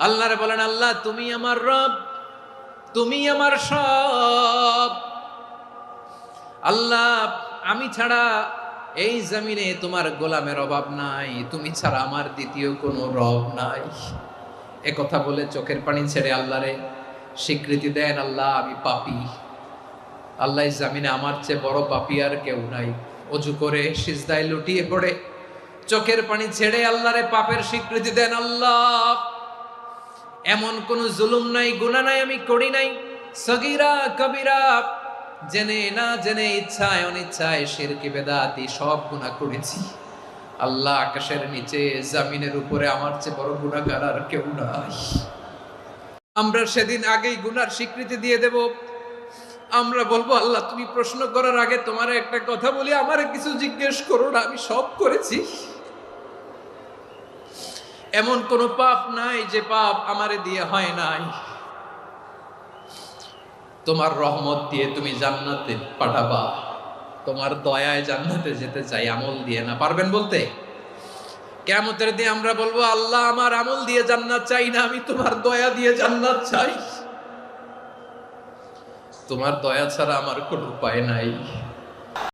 আল্লাহরে বলেন, আল্লাহ তুমি আমার রব, তুমি আমার সব। আল্লাহ আমি ছাড়া এই জমিনে তোমার গোলামের অভাব নাই, তুমি ছাড়া আমার দ্বিতীয় কোনো রব নাই। এ কথা বলে চোখের পানি ছেড়ে আল্লাহরে স্বীকৃতি দেন, আল্লাহ আমি পাপী। আল্লাহ এই জমিনে আমার চেয়ে বড় পাপী আর কেউ নাই। অজু করে সিজদায় লুটিয়ে পড়ে চোখের পানি ছেড়ে আল্লাহরে পাপের স্বীকৃতি দেন, আল্লাহ এমন কোন জুলুম নাই, গুনাহ নাই আমি করি নাই, সগীরা কবিরা, জেনে না জেনে, ইচ্ছায় অনিচ্ছায়, শিরকি বেদাতি সব গুনাহ করেছি। আল্লাহ আকাশের নিচে জমিনের উপরে আমার চেয়ে বড় গুনাহগার আর কেউ নাই। আমরা সেদিন আগেই গুনার স্বীকৃতি দিয়ে দেব। আমরা বলবো, আল্লাহ তুমি প্রশ্ন করার আগে তোমার একটা কথা বলি, আমারে কিছু জিজ্ঞেস করো না, আমি সব করেছি। এমন কোন পাপ নাই যে পাপ আমারে দিয়ে হয় নাই। তোমার রহমত দিয়ে তুমি জান্নাতে পাঠাবা, তোমার দয়ায় জান্নাতে যেতে চাই, আমল দিয়ে না। পারবেন বলতে? কিয়ামতের দিন আমরা বলবো, আল্লাহ আমার আমল দিয়ে জান্নাত চাই না, আমি তোমার দয়া দিয়ে জান্নাত চাই। তোমার দয়া ছাড়া আমার কোনো উপায় নাই।